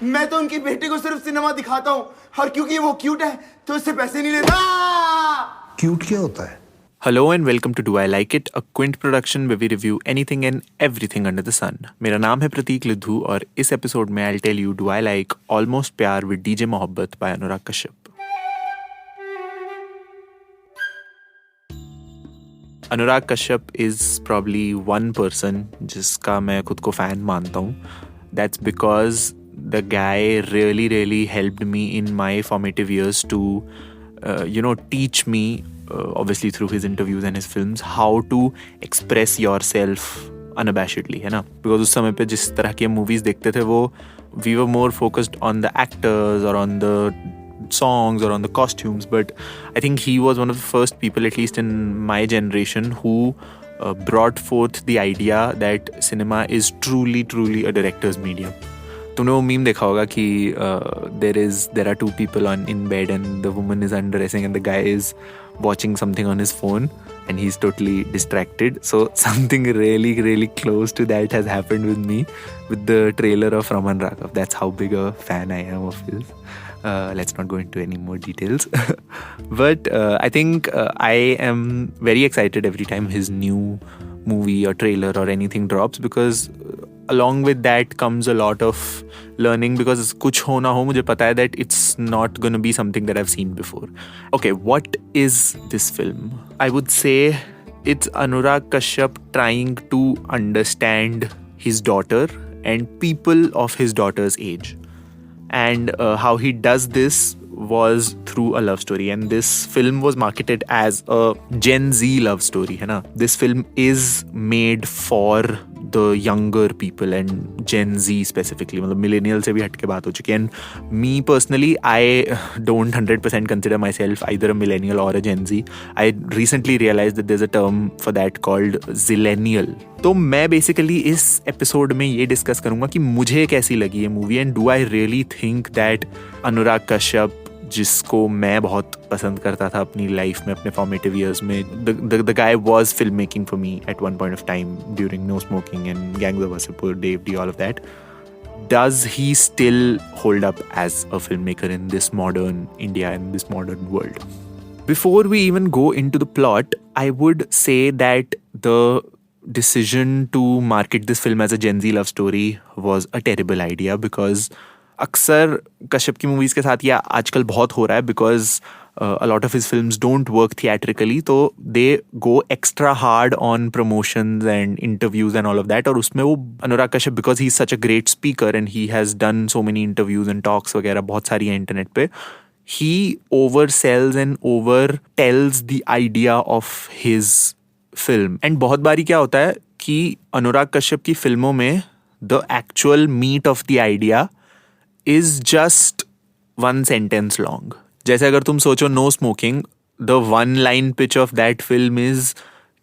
मैं तो उनकी बेटी को सिर्फ सिनेमा दिखाता हूँ और क्योंकि वो क्यूट है तो उससे पैसे नहीं लेता। क्यूट क्या होता है? Hello and welcome to Do I Like It, a Quint production where we review anything and everything under the sun. मेरा नाम है प्रतीक लिद्धू और इस एपिसोड में I'll tell you do I like Almost Pyaar with DJ Mohabbat by Anurag Kashyap. Anurag Kashyap is probably one person जिसका मैं खुद को fan मानता हूँ. That's because the guy really helped me in my formative years to teach me obviously through his interviews and his films how to express yourself unabashedly, है ना? Because उस समय पे जिस तरह की movies देखते थे वो we were more focused on the actors or on the songs or on the costumes, but I think he was one of the first people, at least in my generation, who brought forth the idea that cinema is truly a director's medium. तुमने वो meme देखा होगा कि there are two people in bed and the woman is undressing and the guy is watching something on his phone and he's totally distracted. So something really close to that has happened with me with the trailer of Raman Raghav. That's how big a fan I am of his. Let's not go into any more details. But I think I am very excited every time his new movie or trailer or anything drops, because along with that comes a lot of learning, because kuch ho na ho mujhe pata hai that it's not going to be something that I've seen before. Okay, what is this film? I would say it's Anurag Kashyap trying to understand his daughter and people of his daughter's age. And how he does this was through a love story, and this film was marketed as a Gen Z love story, है ना? This film is made for the younger people and Gen Z specifically, मतलब millennial से भी हटके बात हो चुकी है. And me personally, I don't 100% consider myself either a millennial or a Gen Z. I recently realized that there's a term for that called zillennial. तो मैं बेसिकली इस एपिसोड में ये डिस्कस करूंगा कि मुझे कैसी लगी ये movie, and do I really think that Anurag Kashyap, जिसको मैं बहुत पसंद करता था अपनी लाइफ में, अपने फॉर्मेटिव ईयर्स में, the guy was film making for me at one point of time during no smoking and gangs of Wasseypur, Dev D, all of that. Does he still hold up as a filmmaker in this modern India and this modern world? Before we even go into the plot, I would say that the decision to market this film as a Gen Z love story was a terrible idea, because अक्सर कश्यप की movies के साथ ये आजकल बहुत हो रहा है, because a lot of his films don't work theatrically, तो they go extra hard on promotions and interviews and all of that. और उसमें वो Anurag Kashyap, because he's such a great speaker and he has done so many interviews and talks वगैरह बहुत सारी हैं internet पे, he oversells and overtells the idea of his film. And बहुत बारी क्या होता है कि अनुराग कश्यप की फिल्मों में the actual meat of the idea is just one sentence long. जैसे अगर तुम सोचो no smoking, the one line pitch of that film is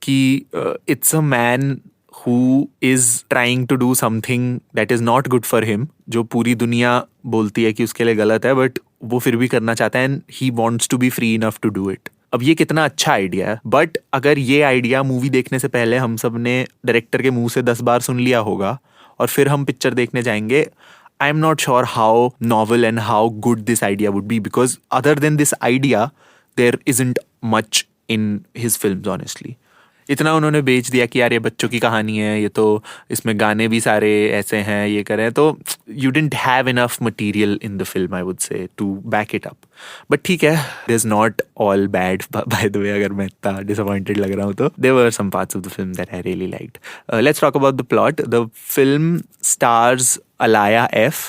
कि it's a man who is trying to do something that is not good for him, जो पूरी दुनिया बोलती है कि उसके लिए गलत है, बट वो फिर भी करना चाहता है, and he wants to be free enough to do it. अब ये कितना अच्छा आइडिया है, बट अगर ये आइडिया मूवी देखने से पहले हम सब ने डायरेक्टर के मुंह से 10 बार सुन लिया होगा और फिर हम पिक्चर देखने जाएंगे, I am not sure how novel and how good this idea would be, because other than this idea there isn't much in his films honestly. इतना उन्होंने बेच दिया कि यार ये बच्चों की कहानी है, ये तो इसमें गाने भी सारे ऐसे हैं, ये करें, तो you didn't have enough material in the film, I would say, to back it up. But ठीक है, it is not all bad. By the way, अगर मैं इतना डिसअपॉइंटेड लग रहा हूँ तो there were some parts of the film that I really liked. Let's talk about the plot. The film stars Alaya F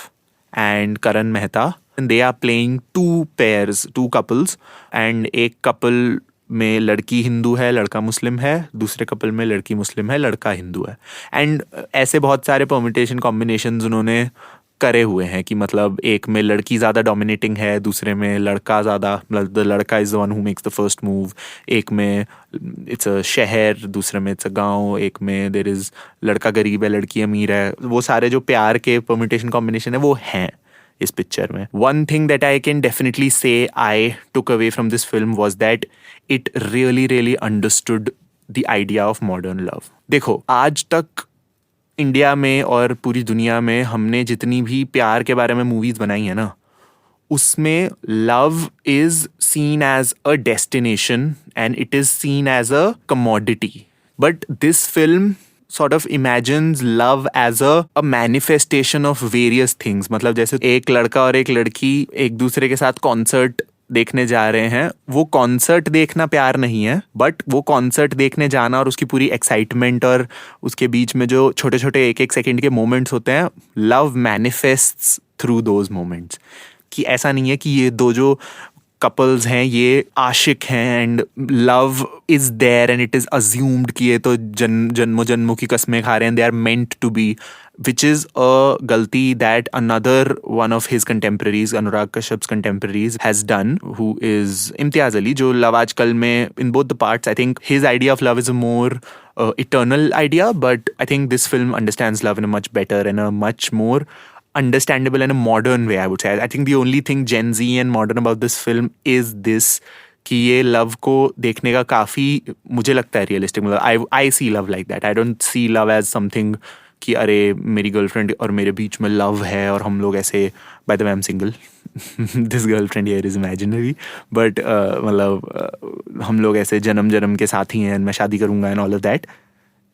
and Karan Mehta, and they are playing two couples, and एक couple में लड़की हिंदू है, लड़का मुस्लिम है, दूसरे couple में लड़की मुस्लिम है, लड़का हिंदू है. एंड ऐसे बहुत सारे परम्यूटेशन कॉम्बिनेशंस उन्होंने करे हुए हैं कि मतलब एक में लड़की ज़्यादा डोमिनेटिंग है, दूसरे में लड़का ज़्यादा, मतलब द लड़का is the one who makes the first move, एक में इट्स अ शहर, दूसरे में इट्स अ गांव, एक में देयर इज़ लड़का गरीब है, लड़की अमीर है. वो सारे जो प्यार के परम्यूटेशन कॉम्बिनेशन है वो हैं इस पिक्चर में. One thing that I can definitely say I took away from this film was that it really understood the idea of modern love. देखो, आज तक इंडिया में और पूरी दुनिया में हमने जितनी भी प्यार के बारे में मूवीज बनाई है ना, उसमें love is seen as a destination and it is seen as a commodity. But this film sort of imagines love as a manifestation of various things. मतलब जैसे एक लड़का और एक लड़की एक दूसरे के साथ कॉन्सर्ट देखने जा रहे हैं. वो कॉन्सर्ट देखना प्यार नहीं है, बट वो कॉन्सर्ट देखने जाना और उसकी पूरी एक्साइटमेंट और उसके बीच में जो छोटे छोटे एक एक सेकंड के मोमेंट्स होते हैं, love manifests through those moments. कि ऐसा नहीं है कि ये दो जो कपल्स हैं ये आशिक हैं and love is there and it is assumed कि ये तो जन्मों जन्मों की कस्में खा रहे हैं, they are meant to be, which is a galti that another one of his contemporaries, Anurag Kashyap's contemporaries, has done, who is Imtiaz Ali, jo Love Aajkal mein, in both the parts, I think his idea of love is a more eternal idea, but I think this film understands love in a much better and a much more understandable and a modern way, I would say. I think the only thing Gen Z and modern about this film is this, कि ये love को देखने का काफ़ी मुझे लगता है realistic. मतलब I see love like that. I don't see love as something कि अरे मेरी गर्लफ्रेंड और मेरे बीच में लव है और हम लोग ऐसे, bye the way I am single, this girlfriend here is imaginary, but मतलब हम लोग ऐसे जन्म जन्म के साथी हैं, मैं शादी करूँगा and all of that.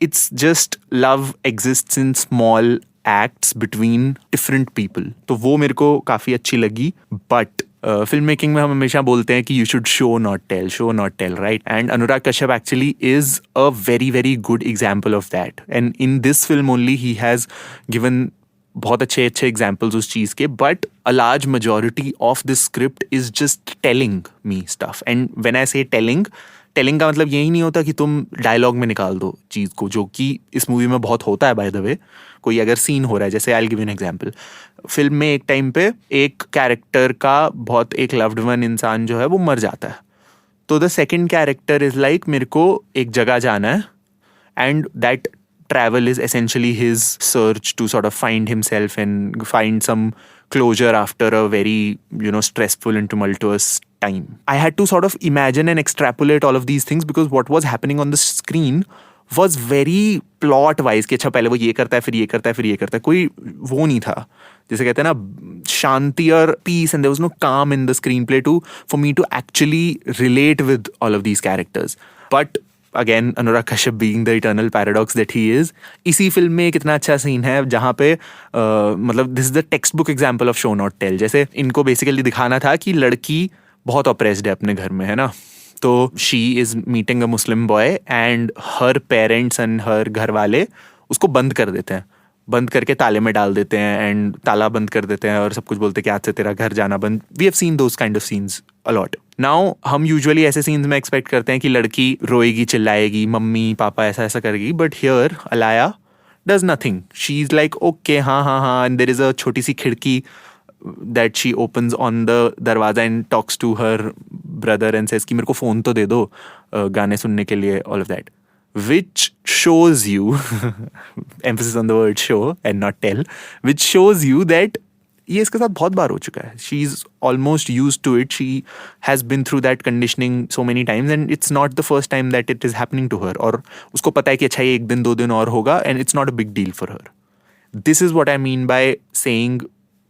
It's just love exists in small acts between different people. तो वो मेरे को काफ़ी अच्छी लगी. बट फिल्म मेकिंग में हम हमेशा बोलते हैं कि you should show not tell, right? And Anurag Kashyap actually is a very very good example of that. And in this film only he has given बहुत अच्छे अच्छे एग्जाम्पल्स उस चीज़ के. But a large majority of this script is just telling me stuff. And when I say telling का मतलब यही नहीं होता कि तुम डायलॉग में निकाल दो चीज़ को, जो कि इस मूवी में बहुत होता है बाय द वे. कोई अगर सीन हो रहा है, जैसे I will give an example, film में एक टाइम पे एक कैरेक्टर का बहुत एक लव्ड वन इंसान जो है वो मर जाता है. तो the second character is like मेरे को एक जगह जाना है and that travel is essentially his search to sort of find himself and find some closure after a very, stressful and tumultuous time. I had to sort of imagine and extrapolate all of these things because what was happening on the screen was very plot wise कि अच्छा पहले वो ये करता है फिर ये करता है फिर ये करता है. कोई वो नहीं था, जैसे कहते हैं ना, शांति और peace, and there was no काम in the screenplay too for me to actually relate with all of these characters. But again Anurag Kashyap being the eternal paradox that he is, इसी फिल्म में एक इतना अच्छा सीन है जहाँ पे मतलब this is the textbook example of show not tell. जैसे इनको बेसिकली दिखाना था कि लड़की बहुत ऑप्रेस्ड है अपने घर में, है ना. तो she is meeting a Muslim boy and her parents and her घर वाले उसको बंद कर देते हैं, बंद करके ताले में डाल देते हैं एंड ताला बंद कर देते हैं और सब कुछ बोलते हैं कि आज से तेरा घर जाना बंद. We have seen those kind of scenes a lot. Now हम यूजुअली ऐसे सीन्स में एक्सपेक्ट करते हैं कि लड़की रोएगी, चिल्लाएगी, मम्मी पापा ऐसा ऐसा करेगी. But here Alaya does nothing. She is like okay, हाँ, एंड देयर इज अ छोटी सी खिड़की that she opens on the दरवाजा and talks to her brother and says कि मेरे को फ़ोन तो दे दो गाने सुनने के लिए, all of that, which shows you emphasis on the word show and not tell, which shows you that ये इसके साथ बहुत बार हो चुका है. She is almost used to it. She has been through that conditioning so many times and it's not the first time that it is happening to her. और उसको पता है कि अच्छा ये एक दिन दो दिन और होगा and it's not a big deal for her. This is what I mean by saying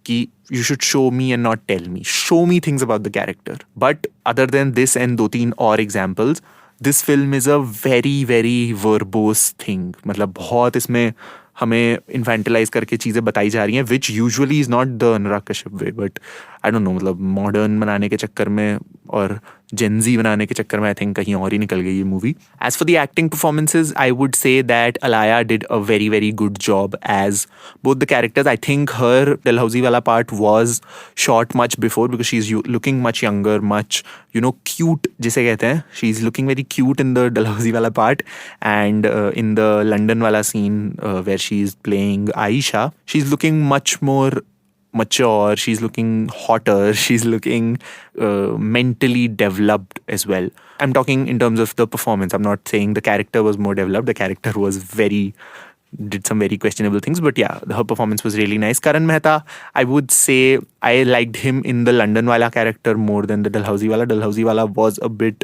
कि you should show me and not tell me. Show me things about the character. But other than this and दो तीन और examples, this film is a very very verbose thing. मतलब बहुत इसमें हमें इन्फेंटलाइज करके चीज़ें बताई जा रही हैं, विच usually is not the Anurag Kashyap way. But I don't know, मतलब मॉडर्न बनाने के चक्कर में और जेनजी बनाने के चक्कर में आई थिंक कहीं और ही निकल गई ये movie. As for the acting performances, I would say that Alaya did a very very good job as both the characters. I think her Dalhousie वाला part was shot much before because she is looking much younger, much cute जिसे कहते हैं. She is looking very cute in the Dalhousie वाला part and in the London वाला scene where she is playing Aisha, she's looking much more mature, she's looking hotter, she's looking mentally developed as well. I'm talking in terms of the performance. I'm not saying the character was more developed. The character was did some very questionable things, but yeah, her performance was really nice. Karan Mehta, I would say I liked him in the London wala character more than the Dalhousie wala. Dalhousie wala was a bit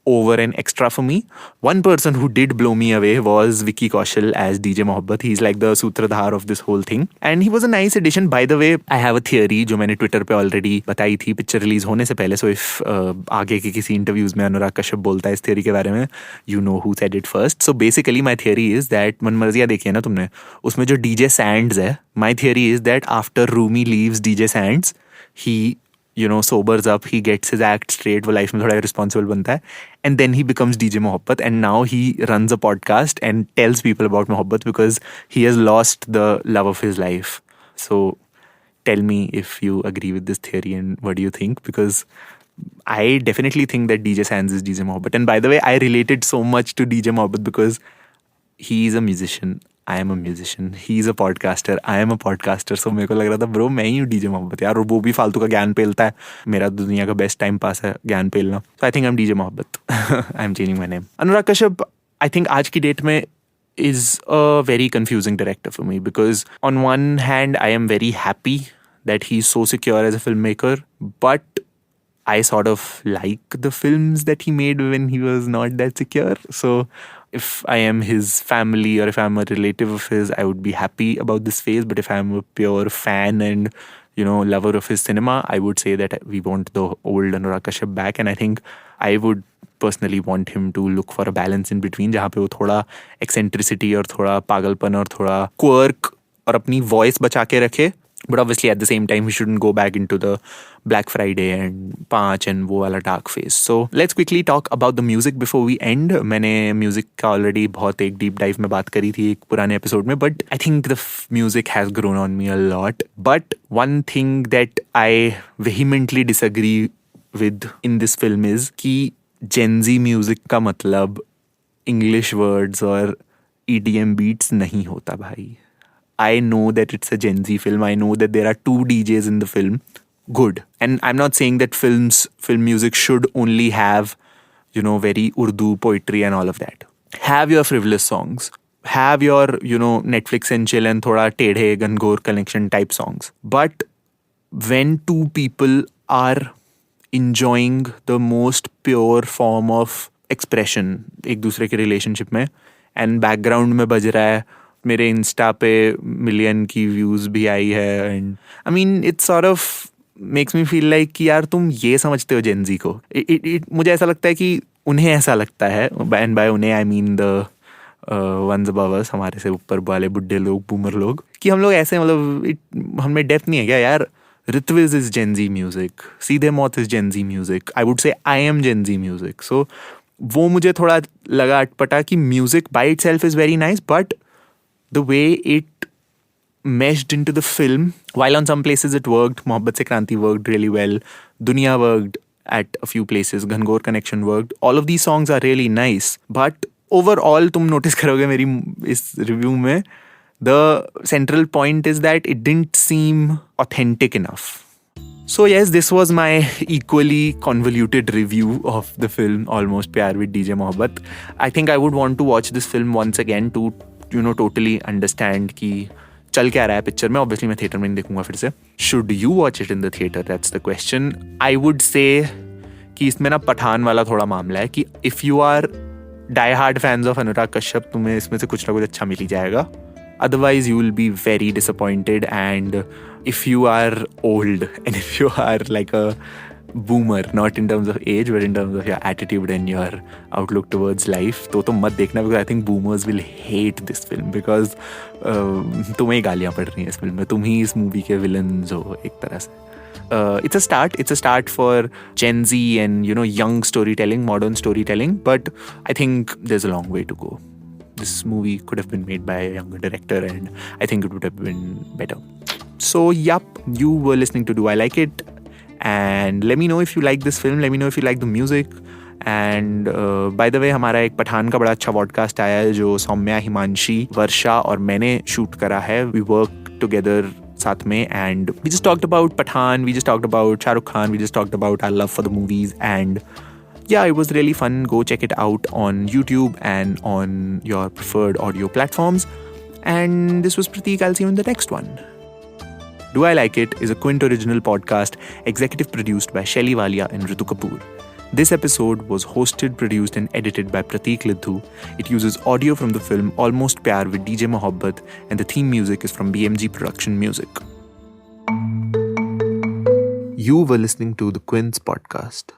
over and extra for me. One person who did blow me away was Vicky Kaushal as DJ Mohabbat. He's like the sutradhar of this whole thing. And he was a nice addition. By the way, I have a theory जो मैंने Twitter पे already बताई थी picture release होने से पहले. So if आगे के किसी इंटरव्यूज में अनुराग कश्यप बोलता है इस theory के बारे में, you know who said it first. So basically my theory is that Manmarziyaan देखी है ना तुमने, उसमें जो DJ Sands है, my theory is that after Rumi leaves DJ Sands, he sobers up, he gets his act straight, वो life में थोड़ा responsible बनता है, and then he becomes DJ Mohabbat, and now he runs a podcast and tells people about Mohabbat because he has lost the love of his life. So tell me if you agree with this theory and what do you think, because I definitely think that DJ Sands is DJ Mohabbat. And by the way, I related so much to DJ Mohabbat because he is a musician, I am a musician, he is a podcaster, I am a podcaster. So मेरे को लग रहा था bro मैं ही हूँ DJ मोहब्बत यार, और वो भी फालतू का ज्ञान पेलता है. मेरा दुनिया का बेस्ट टाइम पास है ज्ञान पेलना. So I think I'm DJ मोहब्बत. I'm changing my name. Anurag Kashyap, I think आज की डेट में is a very confusing director for me because on one hand I am very happy that he's so secure as a filmmaker, but I sort of like the films that he made when he was not that secure. So if I am his family or if I'm a relative of his, I would be happy about this phase. But if I'm a pure fan and, lover of his cinema, I would say that we want the old Anurag Kashyap back. And I think I would personally want him to look for a balance in between, जहाँ पे वो थोड़ा eccentricity और थोड़ा पागलपन और थोड़ा quirk और अपनी voice बचा के रखे. But obviously at the same time, he shouldn't go back into the Black Friday and Paanch and वो वाला dark phase. So let's quickly talk about the music before we end. मैंने music का already बहुत एक deep dive में बात करी थी एक पुराने episode में, but I think the music has grown on me a lot. But one thing that I vehemently disagree with in this film is कि Gen Z music का मतलब English words और EDM beats नहीं होता भाई. I know that it's a Gen Z film. I know that there are 2 DJs in the film. Good. And I'm not saying that film music should only have, very Urdu poetry and all of that. Have your frivolous songs. Have your, Netflix and chill and thoda tedhe gangor connection type songs. But when 2 people are enjoying the most pure form of expression एक दूसरे के relationship में, and background में बज रहा है मेरे Insta पे मिलियन की व्यूज भी आई है, and I mean it sort of makes me feel like कि यार तुम ये समझते हो जेन जी को. मुझे ऐसा लगता है कि उन्हें ऐसा लगता है, एंड बाय उन्हें I mean the ones above अस, हमारे से ऊपर वाले बुड्ढे लोग, बूमर लोग, कि हम लोग ऐसे मतलब हमें डेप्थ नहीं है क्या यार. Ritviz is Gen Z music, सीधे मौत is Gen Z music, I would say I am Gen Z music. So वो मुझे थोड़ा लगा अटपटा कि music by itself is very nice, but the way it meshed into the film, while on some places it worked, Mohabbat Se Kranti worked really well, Duniya worked at a few places, Ghangor Connection worked, all of these songs are really nice, but overall तुम notice करोगे मेरी इस review में, the central point is that it didn't seem authentic enough. So yes, this was my equally convoluted review of the film Almost Pyaar with DJ Mohabbat. I think I would want to watch this film once again to totally understand कि चल क्या रहा है picture में. Obviously मैं theatre में नहीं देखूंगा फिर से. Should you watch it in the theater? That's the question. I would say कि इसमें ना पठान वाला थोड़ा मामला है कि if you are die hard fans of Anurag Kashyap, तुम्हें इसमें से कुछ ना कुछ अच्छा मिल ही जाएगा. Otherwise you will be very disappointed, and if you are old and if you are like a boomer, not in terms of age but in terms of your attitude and your outlook towards life, तो मत देखना, because I think boomers will hate this film because तुम्हें ही गालियाँ पड़ रही हैं इस film में, तुम ही इस मूवी के villains हो एक तरह से. It's a start for Gen Z and young storytelling, modern storytelling, but I think there's a long way to go. This movie could have been made by a younger director and I think it would have been better. So yup, you were listening to Do I Like It? And let me know if you like this film, let me know if you like the music. And by the way, हमारा एक पठान का बड़ा अच्छा podcast आया है जो सौम्या, हिमांशी, वर्षा और मैंने शूट करा है. We worked together साथ में, and we just talked about Pathan, we just talked about Shah Rukh Khan, we just talked about our love for the movies, and yeah, it was really fun. Go check it out on YouTube and on your preferred audio platforms. And this was Prateek. I'll see you in the next one. Do I Like It is a Quint original podcast, executive produced by Shellee and Ritu Kapoor. This episode was hosted, produced, and edited by Prateek Lidhu. It uses audio from the film Almost Pyaar with DJ Mohabbat, and the theme music is from BMG Production Music. You were listening to the Quint's podcast.